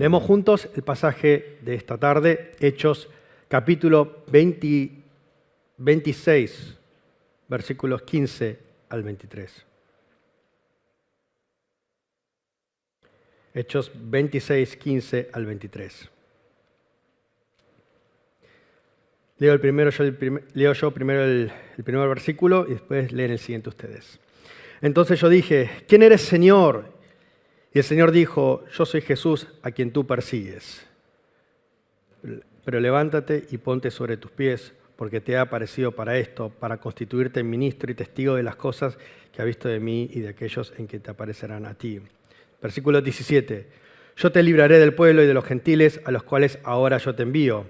Leemos juntos el pasaje de esta tarde, Hechos capítulo 26, versículos 15 al 23. Hechos 26, 15 al 23. Leo yo primero el primer versículo y después leen el siguiente ustedes. Entonces yo dije, ¿quién eres, Señor? Y el Señor dijo, yo soy Jesús a quien tú persigues. Pero levántate y ponte sobre tus pies, porque te he aparecido para esto, para constituirte ministro y testigo de las cosas que has visto de mí y de aquellos en que te aparecerán a ti. Versículo 17. Yo te libraré del pueblo y de los gentiles a los cuales ahora yo te envío,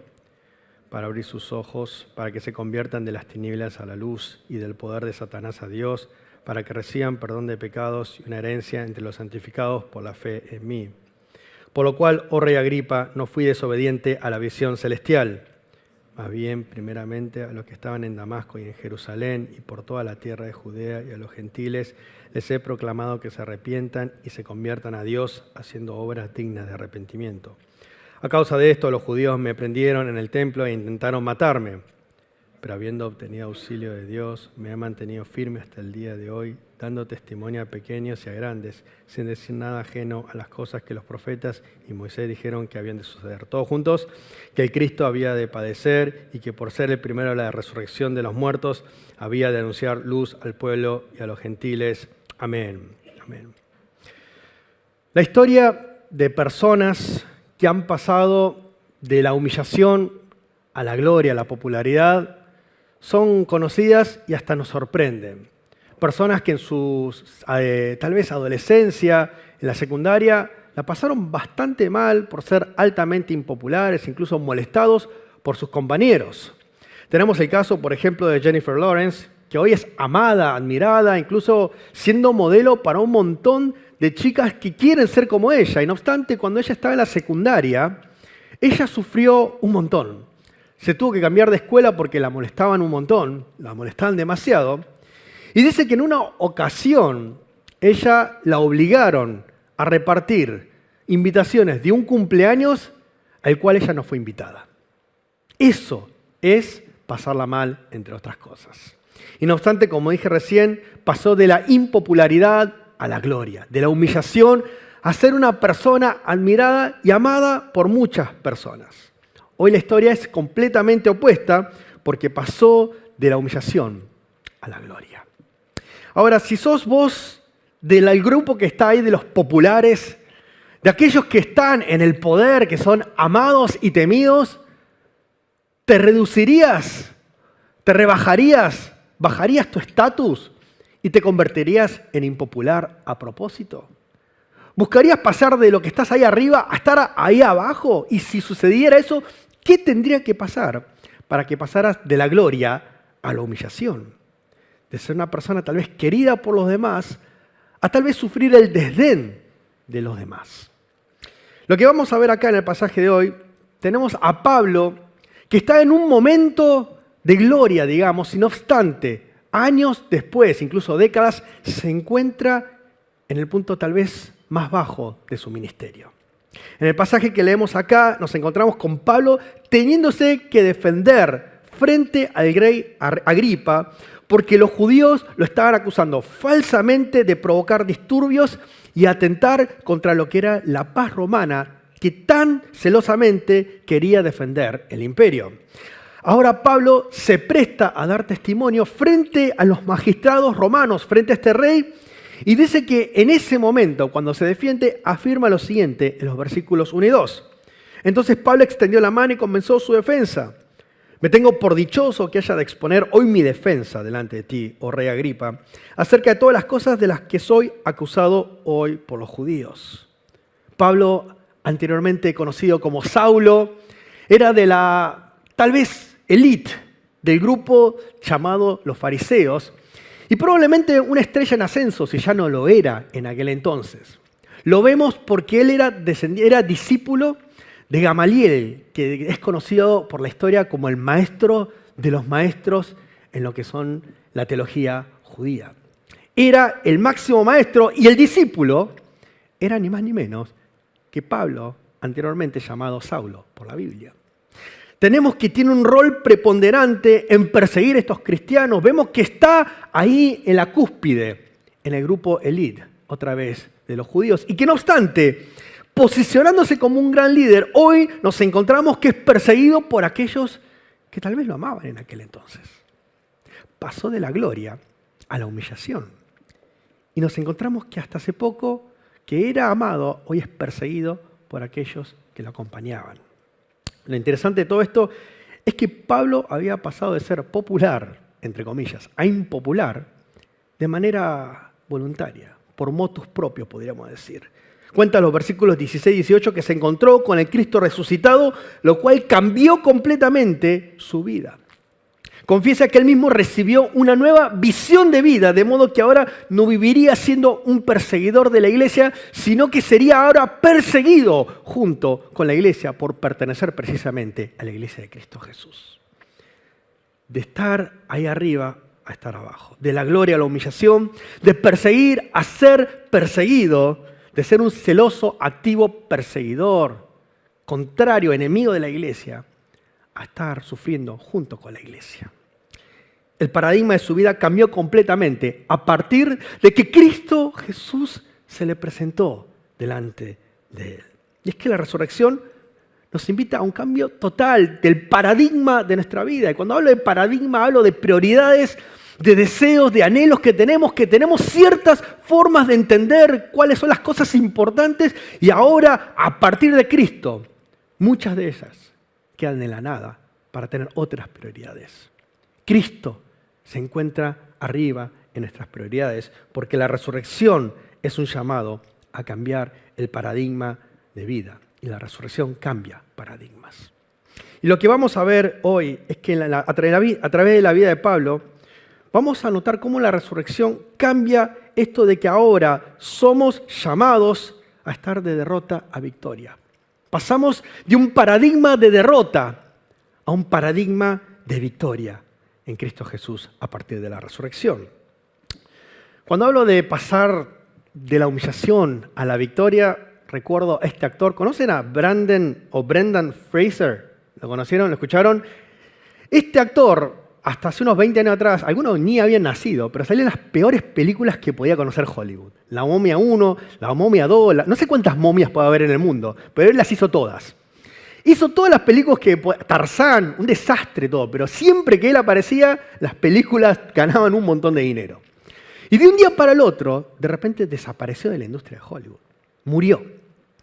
para abrir sus ojos, para que se conviertan de las tinieblas a la luz y del poder de Satanás a Dios, para que reciban perdón de pecados y una herencia entre los santificados por la fe en mí. Por lo cual, oh rey Agripa, no fui desobediente a la visión celestial, más bien primeramente a los que estaban en Damasco y en Jerusalén y por toda la tierra de Judea y a los gentiles, les he proclamado que se arrepientan y se conviertan a Dios haciendo obras dignas de arrepentimiento. A causa de esto, los judíos me prendieron en el templo e intentaron matarme. Pero habiendo obtenido auxilio de Dios, me he mantenido firme hasta el día de hoy, dando testimonio a pequeños y a grandes, sin decir nada ajeno a las cosas que los profetas y Moisés dijeron que habían de suceder. Todos juntos, que el Cristo había de padecer y que por ser el primero de la resurrección de los muertos, había de anunciar luz al pueblo y a los gentiles. Amén. Amén. La historia de personas que han pasado de la humillación a la gloria, a la popularidad, son conocidas y hasta nos sorprenden. Personas que en su tal vez adolescencia, en la secundaria, la pasaron bastante mal por ser altamente impopulares, incluso molestados por sus compañeros. Tenemos el caso, por ejemplo, de Jennifer Lawrence, que hoy es amada, admirada, incluso siendo modelo para un montón de chicas que quieren ser como ella. Y no obstante, cuando ella estaba en la secundaria, ella sufrió un montón. Se tuvo que cambiar de escuela porque la molestaban un montón, la molestaban demasiado. Y dice que en una ocasión ella la obligaron a repartir invitaciones de un cumpleaños al cual ella no fue invitada. Eso es pasarla mal, entre otras cosas. Y no obstante, como dije recién, pasó de la impopularidad a la gloria, de la humillación a ser una persona admirada y amada por muchas personas. Hoy la historia es completamente opuesta porque pasó de la humillación a la gloria. Ahora, si sos vos del grupo que está ahí de los populares, de aquellos que están en el poder, que son amados y temidos, ¿te reducirías? ¿Te rebajarías? ¿Bajarías tu estatus y te convertirías en impopular a propósito? ¿Buscarías pasar de lo que estás ahí arriba a estar ahí abajo? Y si sucediera eso, ¿qué tendría que pasar para que pasaras de la gloria a la humillación? De ser una persona tal vez querida por los demás, a tal vez sufrir el desdén de los demás. Lo que vamos a ver acá en el pasaje de hoy, tenemos a Pablo que está en un momento de gloria, digamos, y no obstante, años después, incluso décadas, se encuentra en el punto tal vez más bajo de su ministerio. En el pasaje que leemos acá nos encontramos con Pablo teniéndose que defender frente al rey Agripa porque los judíos lo estaban acusando falsamente de provocar disturbios y atentar contra lo que era la paz romana que tan celosamente quería defender el imperio. Ahora Pablo se presta a dar testimonio frente a los magistrados romanos, frente a este rey. Y dice que en ese momento, cuando se defiende, afirma lo siguiente en los versículos 1 y 2. Entonces Pablo extendió la mano y comenzó su defensa. Me tengo por dichoso que haya de exponer hoy mi defensa delante de ti, oh rey Agripa, acerca de todas las cosas de las que soy acusado hoy por los judíos. Pablo, anteriormente conocido como Saulo, era de la, tal vez, élite del grupo llamado los fariseos, y probablemente una estrella en ascenso, si ya no lo era en aquel entonces. Lo vemos porque él era discípulo de Gamaliel, que es conocido por la historia como el maestro de los maestros en lo que son la teología judía. Era el máximo maestro y el discípulo era ni más ni menos que Pablo, anteriormente llamado Saulo por la Biblia. Tenemos que tiene un rol preponderante en perseguir a estos cristianos. Vemos que está ahí en la cúspide, en el grupo elite, otra vez, de los judíos. Y que no obstante, posicionándose como un gran líder, hoy nos encontramos que es perseguido por aquellos que tal vez lo amaban en aquel entonces. Pasó de la gloria a la humillación. Y nos encontramos que hasta hace poco, que era amado, hoy es perseguido por aquellos que lo acompañaban. Lo interesante de todo esto es que Pablo había pasado de ser popular, entre comillas, a impopular de manera voluntaria, por motus propios, podríamos decir. Cuenta los versículos 16 y 18 que se encontró con el Cristo resucitado, lo cual cambió completamente su vida. Confiesa que él mismo recibió una nueva visión de vida, de modo que ahora no viviría siendo un perseguidor de la iglesia, sino que sería ahora perseguido junto con la iglesia por pertenecer precisamente a la iglesia de Cristo Jesús. De estar ahí arriba a estar abajo, de la gloria a la humillación, de perseguir a ser perseguido, de ser un celoso, activo perseguidor, contrario, enemigo de la iglesia, a estar sufriendo junto con la iglesia. El paradigma de su vida cambió completamente a partir de que Cristo Jesús se le presentó delante de él. Y es que la resurrección nos invita a un cambio total del paradigma de nuestra vida. Y cuando hablo de paradigma, hablo de prioridades, de deseos, de anhelos que tenemos ciertas formas de entender cuáles son las cosas importantes y ahora, a partir de Cristo, muchas de ellas quedan en la nada para tener otras prioridades. Cristo se encuentra arriba en nuestras prioridades porque la resurrección es un llamado a cambiar el paradigma de vida y la resurrección cambia paradigmas. Y lo que vamos a ver hoy es que a través de la vida de Pablo vamos a notar cómo la resurrección cambia esto de que ahora somos llamados a estar de derrota a victoria. Pasamos de un paradigma de derrota a un paradigma de victoria en Cristo Jesús a partir de la resurrección. Cuando hablo de pasar de la humillación a la victoria, recuerdo a este actor. ¿Conocen a Brendan Fraser? ¿Lo conocieron? ¿Lo escucharon? Este actor, hasta hace unos 20 años atrás, algunos ni habían nacido, pero salían las peores películas que podía conocer Hollywood. La momia 1, la momia 2, no sé cuántas momias puede haber en el mundo, pero él las hizo todas. Hizo todas las películas que... Tarzán, un desastre todo, pero siempre que él aparecía, las películas ganaban un montón de dinero. Y de un día para el otro, de repente desapareció de la industria de Hollywood. Murió.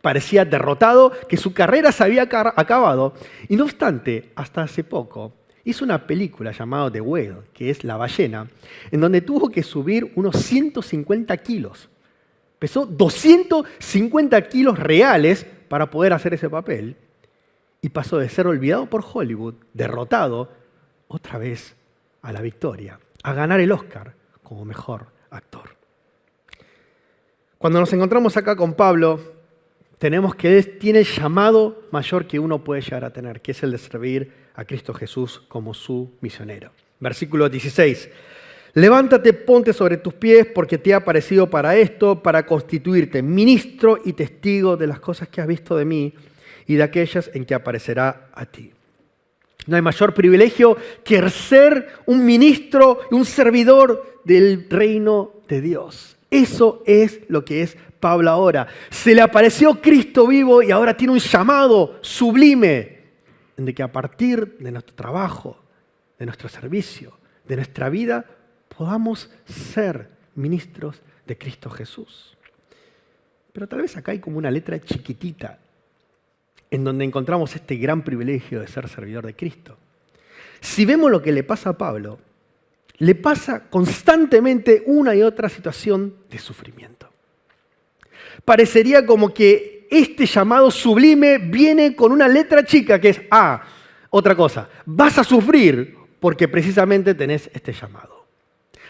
Parecía derrotado, que su carrera se había acabado. Y no obstante, hasta hace poco, hizo una película llamada The Whale, que es La ballena, en donde tuvo que subir unos 150 kilos. Pesó 250 kilos reales para poder hacer ese papel. Y pasó de ser olvidado por Hollywood, derrotado, otra vez a la victoria, a ganar el Oscar como mejor actor. Cuando nos encontramos acá con Pablo, tenemos que él tiene el llamado mayor que uno puede llegar a tener, que es el de servir a Cristo Jesús como su misionero. Versículo 16. Levántate, ponte sobre tus pies, porque te ha aparecido para esto, para constituirte ministro y testigo de las cosas que has visto de mí y de aquellas en que aparecerá a ti. No hay mayor privilegio que ser un ministro y un servidor del reino de Dios. Eso es lo que es Pablo ahora. Se le apareció Cristo vivo y ahora tiene un llamado sublime de que a partir de nuestro trabajo, de nuestro servicio, de nuestra vida, podamos ser ministros de Cristo Jesús. Pero tal vez acá hay como una letra chiquitita en donde encontramos este gran privilegio de ser servidor de Cristo. Si vemos lo que le pasa a Pablo, le pasa constantemente una y otra situación de sufrimiento. Parecería como que este llamado sublime viene con una letra chica que es otra cosa. Vas a sufrir porque precisamente tenés este llamado.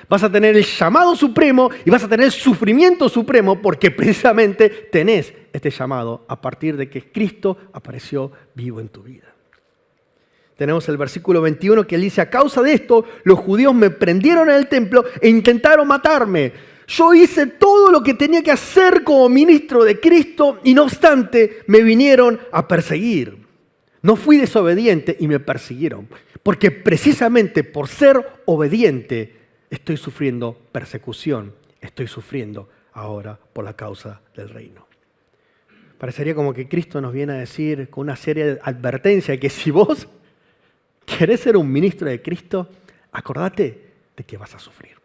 Vas a tener el llamado supremo y vas a tener el sufrimiento supremo porque precisamente tenés este llamado a partir de que Cristo apareció vivo en tu vida. Tenemos el versículo 21 que dice: a causa de esto, los judíos me prendieron en el templo e intentaron matarme. Yo hice todo lo que tenía que hacer como ministro de Cristo y no obstante me vinieron a perseguir. No fui desobediente y me persiguieron, porque precisamente por ser obediente estoy sufriendo persecución, estoy sufriendo ahora por la causa del reino. Parecería como que Cristo nos viene a decir con una seria advertencia que si vos querés ser un ministro de Cristo, acordate de que vas a sufrir.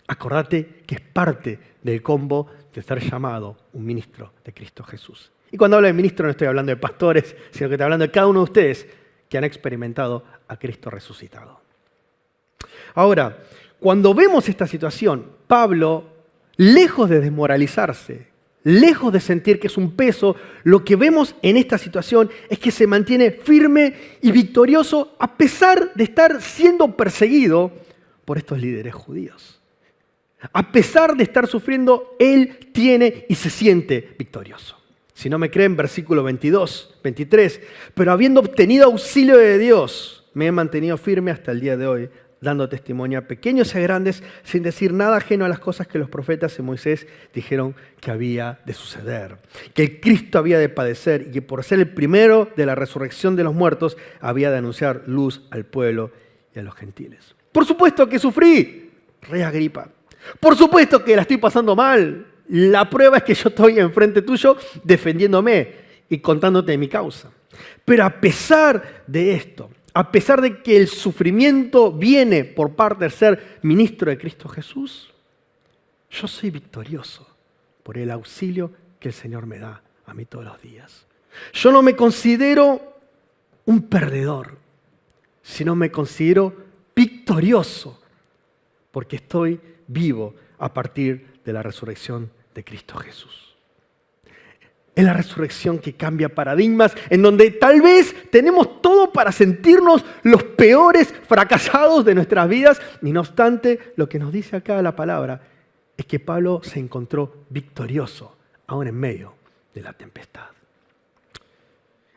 Acordate que es parte del combo de ser llamado un ministro de Cristo Jesús. Y cuando hablo de ministro no estoy hablando de pastores, sino que estoy hablando de cada uno de ustedes que han experimentado a Cristo resucitado. Ahora, cuando vemos esta situación, Pablo, lejos de desmoralizarse, lejos de sentir que es un peso, lo que vemos en esta situación es que se mantiene firme y victorioso a pesar de estar siendo perseguido por estos líderes judíos. A pesar de estar sufriendo, él tiene y se siente victorioso. Si no me creen, versículo 22, 23. Pero habiendo obtenido auxilio de Dios, me he mantenido firme hasta el día de hoy, dando testimonio a pequeños y a grandes, sin decir nada ajeno a las cosas que los profetas y Moisés dijeron que había de suceder. Que el Cristo había de padecer y que por ser el primero de la resurrección de los muertos, había de anunciar luz al pueblo y a los gentiles. Por supuesto que sufrí, rey Agripa. Por supuesto que la estoy pasando mal. La prueba es que yo estoy enfrente tuyo defendiéndome y contándote mi causa. Pero a pesar de esto, a pesar de que el sufrimiento viene por parte de ser ministro de Cristo Jesús, yo soy victorioso por el auxilio que el Señor me da a mí todos los días. Yo no me considero un perdedor, sino me considero victorioso porque estoy vivo a partir de la resurrección de Cristo Jesús. Es la resurrección que cambia paradigmas, en donde tal vez tenemos todo para sentirnos los peores fracasados de nuestras vidas, y no obstante, lo que nos dice acá la palabra es que Pablo se encontró victorioso, aún en medio de la tempestad.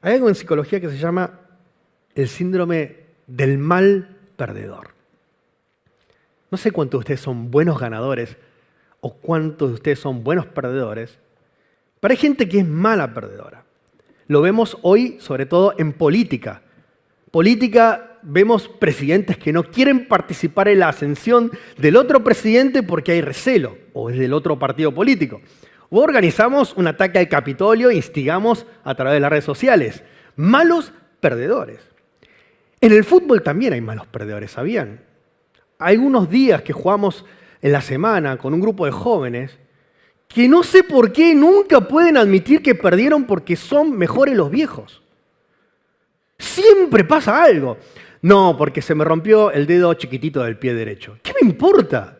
Hay algo en psicología que se llama el síndrome del mal perdedor. No sé cuántos de ustedes son buenos ganadores o cuántos de ustedes son buenos perdedores, pero hay gente que es mala perdedora. Lo vemos hoy sobre todo en política. Política, vemos presidentes que no quieren participar en la ascensión del otro presidente porque hay recelo o es del otro partido político. O organizamos un ataque al Capitolio e instigamos a través de las redes sociales. Malos perdedores. En el fútbol también hay malos perdedores, ¿sabían? Hay unos días que jugamos en la semana con un grupo de jóvenes que no sé por qué nunca pueden admitir que perdieron porque son mejores los viejos. Siempre pasa algo. No, porque se me rompió el dedo chiquitito del pie derecho. ¿Qué me importa?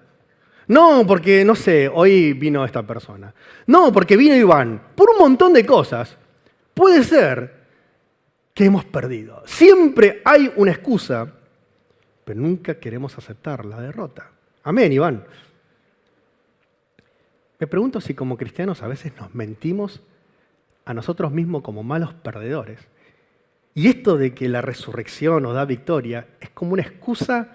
No, porque, no sé, hoy vino esta persona. No, porque vino Iván. Por un montón de cosas. Puede ser que hemos perdido. Siempre hay una excusa, pero nunca queremos aceptar la derrota. Amén, Iván. Me pregunto si como cristianos a veces nos mentimos a nosotros mismos como malos perdedores. Y esto de que la resurrección nos da victoria es como una excusa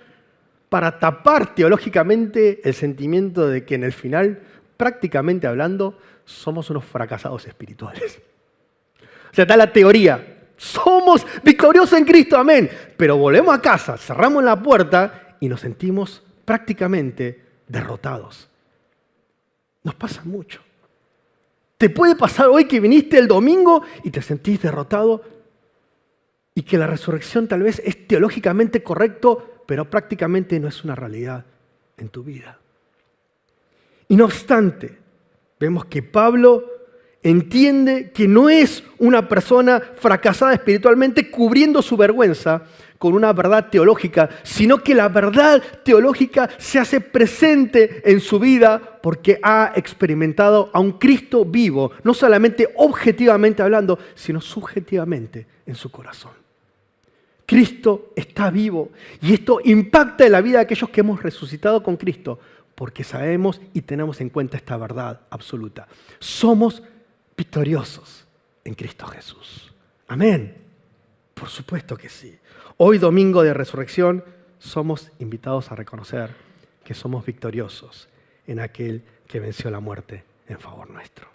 para tapar teológicamente el sentimiento de que en el final, prácticamente hablando, somos unos fracasados espirituales. O sea, está la teoría. Somos victoriosos en Cristo, amén. Pero volvemos a casa, cerramos la puerta y nos sentimos prácticamente derrotados. Nos pasa mucho. Te puede pasar hoy que viniste el domingo y te sentís derrotado y que la resurrección tal vez es teológicamente correcto, pero prácticamente no es una realidad en tu vida. Y no obstante, vemos que Pablo entiende que no es una persona fracasada espiritualmente cubriendo su vergüenza con una verdad teológica, sino que la verdad teológica se hace presente en su vida porque ha experimentado a un Cristo vivo, no solamente objetivamente hablando, sino subjetivamente en su corazón. Cristo está vivo y esto impacta en la vida de aquellos que hemos resucitado con Cristo porque sabemos y tenemos en cuenta esta verdad absoluta. Somos victoriosos en Cristo Jesús. Amén. Por supuesto que sí. Hoy, domingo de resurrección, somos invitados a reconocer que somos victoriosos en aquel que venció la muerte en favor nuestro.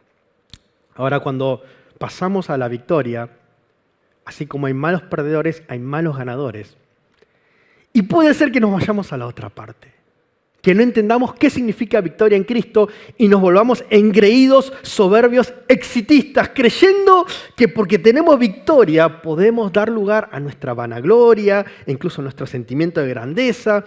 Ahora, cuando pasamos a la victoria, así como hay malos perdedores, hay malos ganadores. Y puede ser que nos vayamos a la otra parte, que no entendamos qué significa victoria en Cristo y nos volvamos engreídos, soberbios, exitistas, creyendo que porque tenemos victoria podemos dar lugar a nuestra vanagloria, e incluso a nuestro sentimiento de grandeza.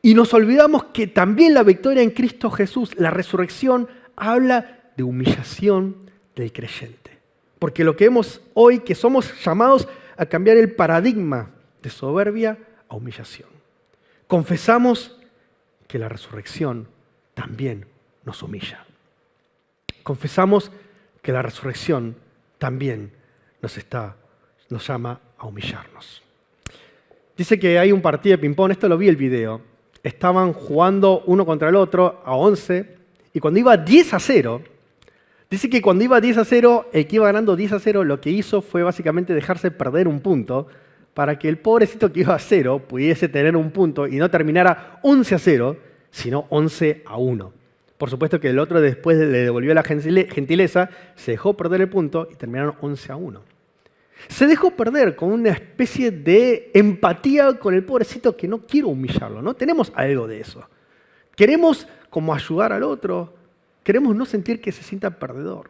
Y nos olvidamos que también la victoria en Cristo Jesús, la resurrección, habla de humillación del creyente. Porque lo que vemos hoy, que somos llamados a cambiar el paradigma de soberbia a humillación. Confesamos que la resurrección también nos humilla. Confesamos que la resurrección también nos llama a humillarnos. Dice que hay un partido de ping-pong, esto lo vi el video. Estaban jugando uno contra el otro a 11 y cuando iba 10-0, dice que cuando iba 10-0, el que iba ganando 10-0 lo que hizo fue básicamente dejarse perder un punto para que el pobrecito que iba a 0 pudiese tener un punto y no terminara 11-0, sino 11-1. Por supuesto que el otro después le devolvió la gentileza, se dejó perder el punto y terminaron 11-1. Se dejó perder con una especie de empatía con el pobrecito que no quiero humillarlo, ¿no? Tenemos algo de eso. Queremos como ayudar al otro, queremos no sentir que se sienta perdedor.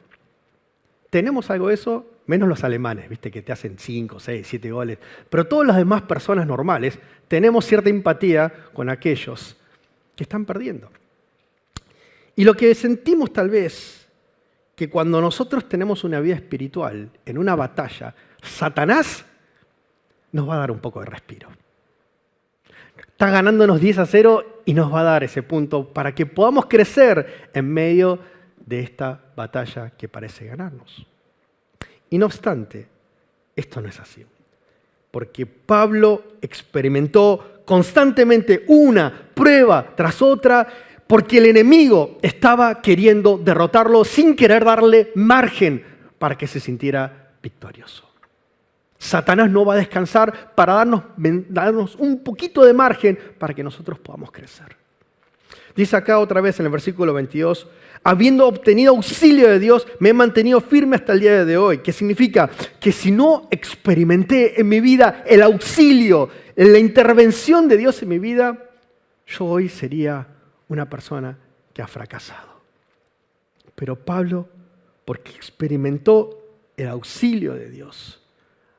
Tenemos algo de eso, menos los alemanes, ¿viste? Que te hacen 5, 6, 7 goles. Pero todas las demás personas normales tenemos cierta empatía con aquellos que están perdiendo. Y lo que sentimos tal vez, que cuando nosotros tenemos una vida espiritual, en una batalla, Satanás nos va a dar un poco de respiro. Está ganándonos 10-0 y nos va a dar ese punto para que podamos crecer en medio de esta batalla que parece ganarnos. Y no obstante, esto no es así. Porque Pablo experimentó constantemente una prueba tras otra, porque el enemigo estaba queriendo derrotarlo sin querer darle margen para que se sintiera victorioso. Satanás no va a descansar para darnos un poquito de margen para que nosotros podamos crecer. Dice acá otra vez en el versículo 22, habiendo obtenido auxilio de Dios, me he mantenido firme hasta el día de hoy. ¿Qué significa? Que si no experimenté en mi vida el auxilio, la intervención de Dios en mi vida, yo hoy sería una persona que ha fracasado. Pero Pablo, porque experimentó el auxilio de Dios,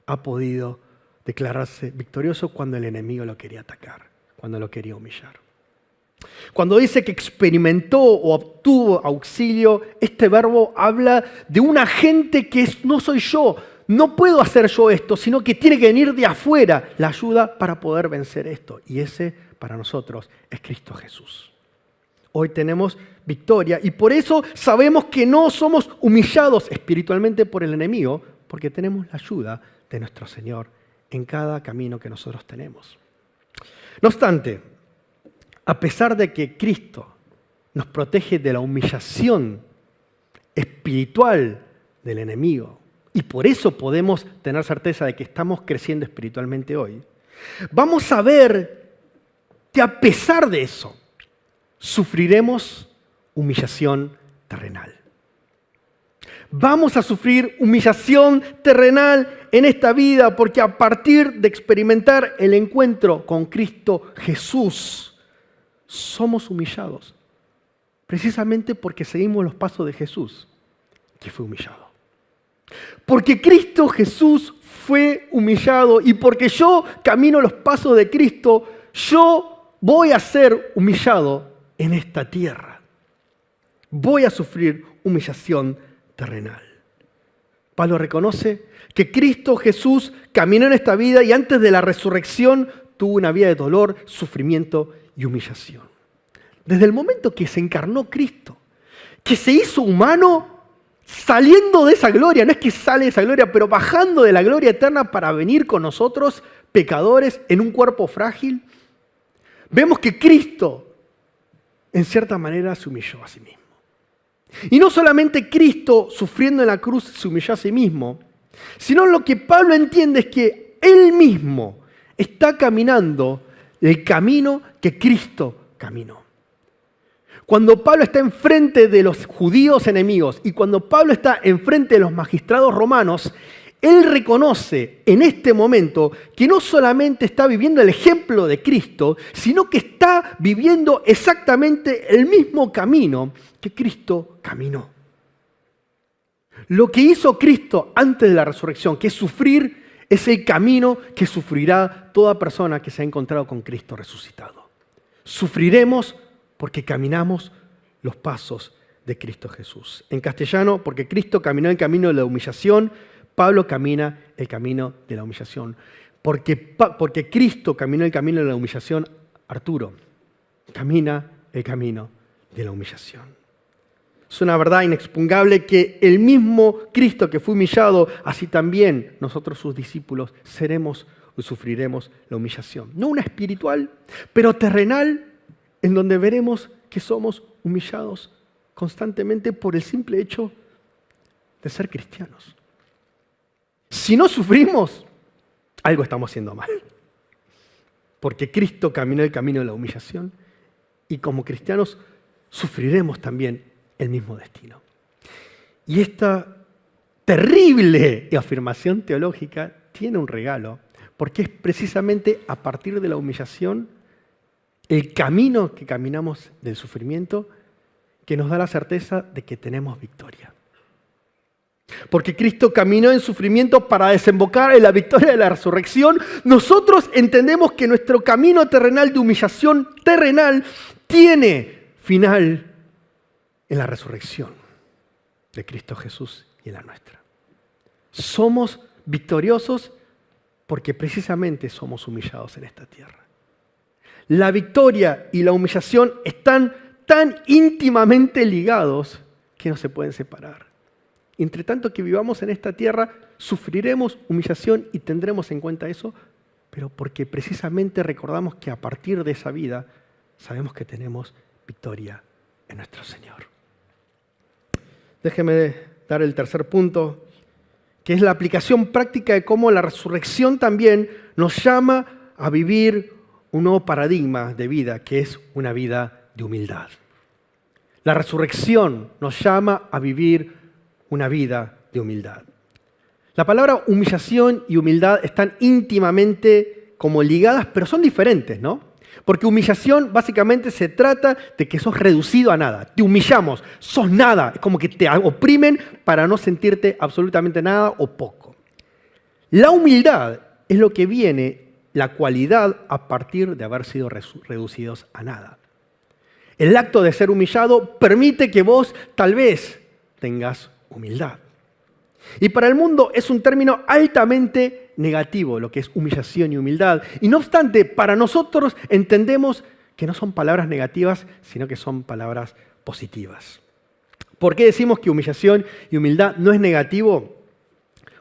ha podido declararse victorioso cuando el enemigo lo quería atacar, cuando lo quería humillar. Cuando dice que experimentó o obtuvo auxilio, este verbo habla de un agente que no soy yo, no puedo hacer yo esto, sino que tiene que venir de afuera la ayuda para poder vencer esto. Y ese para nosotros es Cristo Jesús. Hoy tenemos victoria y por eso sabemos que no somos humillados espiritualmente por el enemigo, porque tenemos la ayuda de nuestro Señor en cada camino que nosotros tenemos. No obstante, a pesar de que Cristo nos protege de la humillación espiritual del enemigo, y por eso podemos tener certeza de que estamos creciendo espiritualmente hoy, vamos a ver que a pesar de eso, sufriremos humillación terrenal. Vamos a sufrir humillación terrenal en esta vida porque a partir de experimentar el encuentro con Cristo Jesús, somos humillados. Precisamente porque seguimos los pasos de Jesús, que fue humillado. Porque Cristo Jesús fue humillado y porque yo camino los pasos de Cristo, yo voy a ser humillado en esta tierra. Voy a sufrir humillación terrenal. Pablo reconoce que Cristo Jesús caminó en esta vida y antes de la resurrección tuvo una vida de dolor, sufrimiento y humillación. Desde el momento que se encarnó Cristo, que se hizo humano, saliendo de esa gloria, no es que sale de esa gloria, pero bajando de la gloria eterna para venir con nosotros, pecadores, en un cuerpo frágil, vemos que Cristo, en cierta manera, se humilló a sí mismo. Y no solamente Cristo, sufriendo en la cruz, se humilló a sí mismo, sino lo que Pablo entiende es que Él mismo está caminando el camino que Cristo caminó. Cuando Pablo está enfrente de los judíos enemigos y cuando Pablo está enfrente de los magistrados romanos, él reconoce en este momento que no solamente está viviendo el ejemplo de Cristo, sino que está viviendo exactamente el mismo camino que Cristo caminó. Lo que hizo Cristo antes de la resurrección, que es sufrir, es el camino que sufrirá toda persona que se ha encontrado con Cristo resucitado. Sufriremos porque caminamos los pasos de Cristo Jesús. En castellano, porque Cristo caminó el camino de la humillación, Pablo camina el camino de la humillación. Porque Cristo caminó el camino de la humillación, Arturo camina el camino de la humillación. Es una verdad inexpugnable que el mismo Cristo que fue humillado, así también nosotros sus discípulos seremos o sufriremos la humillación. No una espiritual, pero terrenal, en donde veremos que somos humillados constantemente por el simple hecho de ser cristianos. Si no sufrimos, algo estamos haciendo mal. Porque Cristo caminó el camino de la humillación y como cristianos sufriremos también el mismo destino. Y esta terrible afirmación teológica tiene un regalo, porque es precisamente a partir de la humillación, el camino que caminamos del sufrimiento, que nos da la certeza de que tenemos victoria. Porque Cristo caminó en sufrimiento para desembocar en la victoria de la resurrección. Nosotros entendemos que nuestro camino terrenal de humillación terrenal tiene final en la resurrección de Cristo Jesús y en la nuestra. Somos victoriosos porque precisamente somos humillados en esta tierra. La victoria y la humillación están tan íntimamente ligados que no se pueden separar. Entre tanto que vivamos en esta tierra, sufriremos humillación y tendremos en cuenta eso, pero porque precisamente recordamos que a partir de esa vida sabemos que tenemos victoria en nuestro Señor. Déjeme dar el tercer punto, que es la aplicación práctica de cómo la resurrección también nos llama a vivir un nuevo paradigma de vida, que es una vida de humildad. La resurrección nos llama a vivir una vida de humildad. La palabra humillación y humildad están íntimamente como ligadas, pero son diferentes, ¿no? Porque humillación básicamente se trata de que sos reducido a nada. Te humillamos, sos nada. Es como que te oprimen para no sentirte absolutamente nada o poco. La humildad es lo que viene, la cualidad a partir de haber sido reducidos a nada. El acto de ser humillado permite que vos tal vez tengas humildad. Y para el mundo es un término altamente negativo, lo que es humillación y humildad. Y no obstante, para nosotros entendemos que no son palabras negativas, sino que son palabras positivas. ¿Por qué decimos que humillación y humildad no es negativo?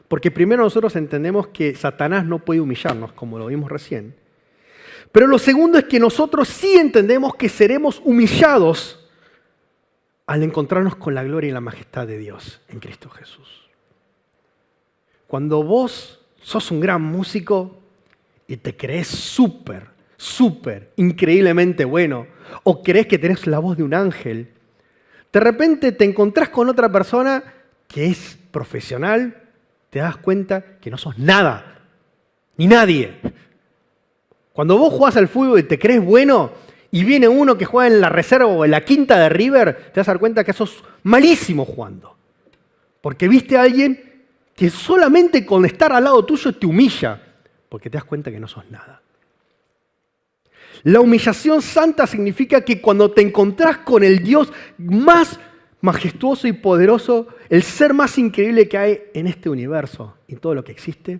Porque primero nosotros entendemos que Satanás no puede humillarnos, como lo vimos recién. Pero lo segundo es que nosotros sí entendemos que seremos humillados al encontrarnos con la gloria y la majestad de Dios en Cristo Jesús. Cuando vos sos un gran músico y te crees súper, increíblemente bueno, o crees que tenés la voz de un ángel, de repente te encontrás con otra persona que es profesional, te das cuenta que no sos nada, ni nadie. Cuando vos jugás al fútbol y te crees bueno, y viene uno que juega en la reserva o en la quinta de River, te vas a dar cuenta que sos malísimo jugando. Porque viste a alguien que solamente con estar al lado tuyo te humilla, porque te das cuenta que no sos nada. La humillación santa significa que cuando te encontrás con el Dios más majestuoso y poderoso, el ser más increíble que hay en este universo y todo lo que existe,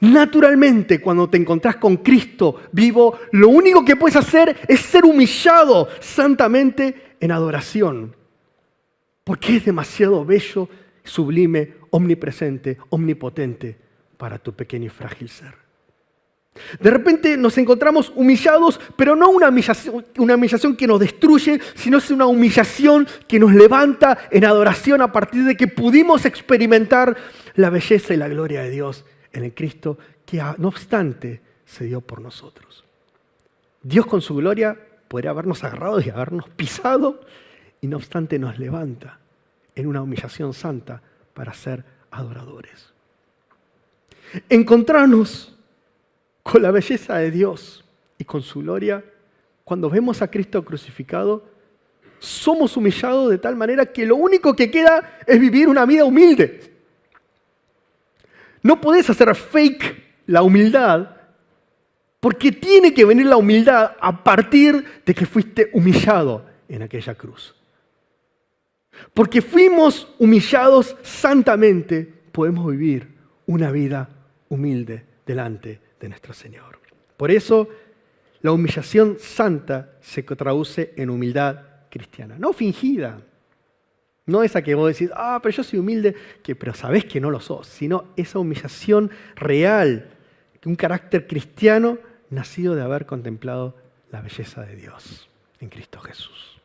naturalmente cuando te encontrás con Cristo vivo, lo único que puedes hacer es ser humillado santamente en adoración. Porque es demasiado bello, sublime, omnipresente, omnipotente para tu pequeño y frágil ser. De repente nos encontramos humillados, pero no una humillación que nos destruye, sino es una humillación que nos levanta en adoración a partir de que pudimos experimentar la belleza y la gloria de Dios en el Cristo que no obstante se dio por nosotros. Dios con su gloria podría habernos agarrado y habernos pisado, y no obstante nos levanta en una humillación santa para ser adoradores. Encontrarnos con la belleza de Dios y con su gloria, cuando vemos a Cristo crucificado, somos humillados de tal manera que lo único que queda es vivir una vida humilde. No podés hacer fake la humildad, porque tiene que venir la humildad a partir de que fuiste humillado en aquella cruz. Porque fuimos humillados santamente, podemos vivir una vida humilde delante de nuestro Señor. Por eso, la humillación santa se traduce en humildad cristiana, no fingida. No esa que vos decís, pero yo soy humilde, pero sabés que no lo sos, sino esa humillación real, un carácter cristiano nacido de haber contemplado la belleza de Dios en Cristo Jesús.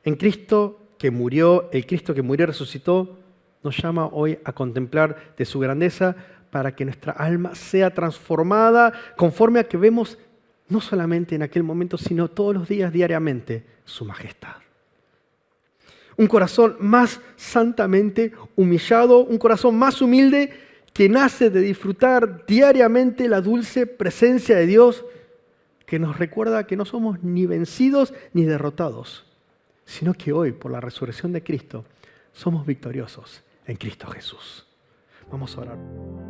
En Cristo que murió, el Cristo que murió y resucitó, nos llama hoy a contemplar de su grandeza para que nuestra alma sea transformada conforme a que vemos no solamente en aquel momento, sino todos los días, diariamente, su majestad. Un corazón más santamente humillado, un corazón más humilde que nace de disfrutar diariamente la dulce presencia de Dios que nos recuerda que no somos ni vencidos ni derrotados, sino que hoy, por la resurrección de Cristo, somos victoriosos en Cristo Jesús. Vamos a orar.